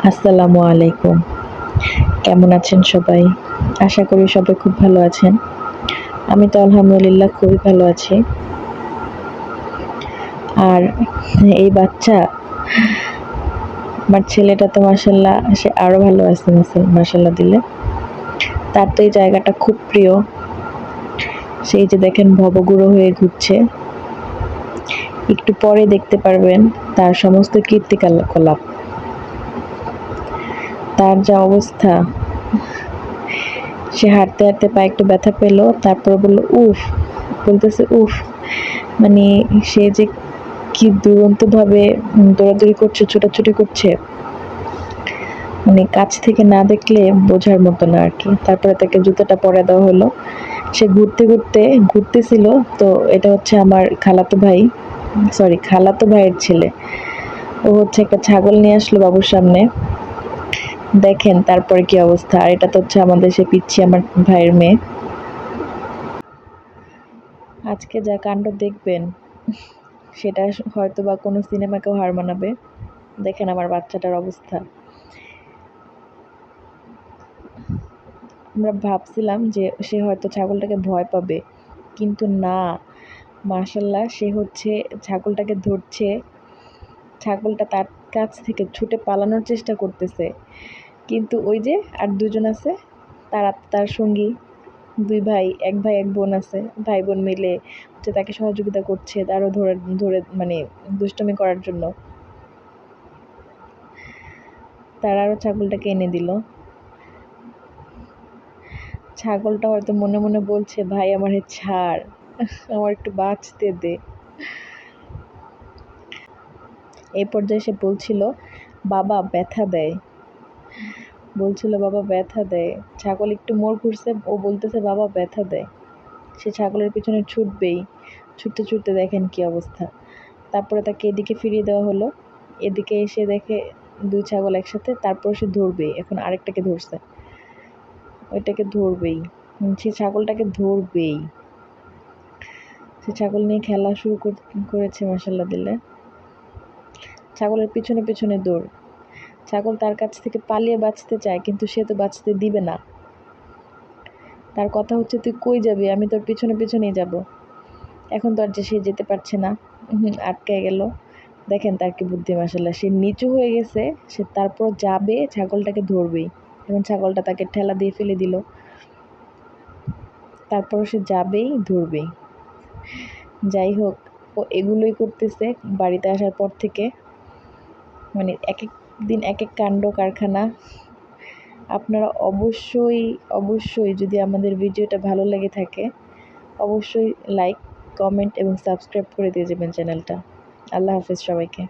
আসসালামু আলাইকুম। কেমন আছেন সবাই? আশা করি সবাই খুব ভালো আছেন। আমি তো আলহামদুলিল্লাহ খুবই ভালো আছি। আর এই বাচ্চা, আমার ছেলেটা তো মাশাআল্লাহ সে আরো ভালো আছে মাশাআল্লাহ দিলে। তার তো এই জায়গাটা খুব প্রিয়। সেই যে দেখেন ভবঘুরে হয়ে ঘুরছে। একটু পরে দেখতে পারবেন তার সমস্ত কীর্তিকলাপ। তার যা অবস্থা, সে হাঁটতে হাঁটতে পায়ে একটু ব্যথা পেল, তারপর বললো উফ, বলতেছে উফ, মানে সে যে কি দুরন্তভাবে দৌড়াদৌড়ি করছে, ছোটাছুটি করছে, মানে কাছ থেকে না দেখলে বোঝার মতো না আর কি। তারপরে তাকে জুতোটা পরে দেওয়া হলো। সে ঘুরতেছিল। তো এটা হচ্ছে আমার খালাতো ভাইয়ের ছেলে। ও হচ্ছে একটা ছাগল নিয়ে আসলো বাবুর সামনে। দেখেন তারপরে কি অবস্থা। আর এটা তো হচ্ছে আমাদের সে পিচ্ছি আমার ভাইয়ের মেয়ে। আজকে যা কাণ্ড দেখবেন, সেটা হয়তো বা কোনো সিনেমাকেও হার মানাবে। দেখেন আমার বাচ্চাটার অবস্থা। আমরা ভাবছিলাম যে সে হয়তো ছাগলটাকে ভয় পাবে, কিন্তু না, মাশাল্লাহ সে হচ্ছে ছাগলটাকে ধরছে। ছাগলটা তার কাছ থেকে ছুটে পালানোর চেষ্টা করতেছে, কিন্তু ওই যে আর দুজন আছে, তার সঙ্গী, এক ভাই এক বোন আছে, ভাই বোন মিলে হচ্ছে তাকে সহযোগিতা করছে, তারও ধরে ধরে মানে দুষ্টমি করার জন্য। তারা আরও ছাগলটাকে এনে দিল। ছাগলটা হয়তো মনে মনে বলছে, ভাই আমারে ছাড়, আমার একটু বাঁচতে দে। এই পর্যায়ে সে বলছিল বাবা ব্যথা দেয়, ছাগল একটু মোড় ঘুরছে, ও বলতেছে বাবা ব্যথা দেয়। সে ছাগলের পিছনে ছুটবেই, ছুটতে ছুটতে দেখেন কি অবস্থা। তারপরে তাকে এদিকে ফিরিয়ে দেওয়া হলো। এদিকে এসে দেখে দুই ছাগল একসাথে, তারপর সে ধরবেই, এখন আরেকটাকে ধরছে, ওইটাকে ধরবেই, সে ছাগলটাকে ধরবেই। সে ছাগল নিয়ে খেলা শুরু করেছে মাশাল্লাহ দিলে। ছাগলের পিছনে পিছনে দৌড়। ছাগল তার কাছ থেকে পালিয়ে বাঁচতে চায়, কিন্তু সে তো বাঁচতে দিবে না। তার কথা হচ্ছে তুই কই যাবি, আমি তোর পিছনে পিছনেই যাব। এখন তো আর যে সে যেতে পারছে না, আটকে গেল। দেখেন তার কি বুদ্ধি মাশাল্লাহ, সে নিচু হয়ে গেছে, সে তারপর যাবে, ছাগলটাকে ধরবেই। এবং ছাগলটা তাকে ঠেলা দিয়ে ফেলে দিল, তারপর সে যাবেই, ধরবেই। যাই হোক, ও এগুলোই করতেছে বাড়িতে আসার পর থেকে, মানে এক এক দিন এক এক কাণ্ড কারখানা। আপনারা অবশ্যই যদি আমাদের ভিডিওটা ভালো লেগে থাকে, অবশ্যই লাইক, কমেন্ট এবং সাবস্ক্রাইব করে দিয়ে যাবেন চ্যানেলটা। আল্লাহ হাফেজ সবাইকে।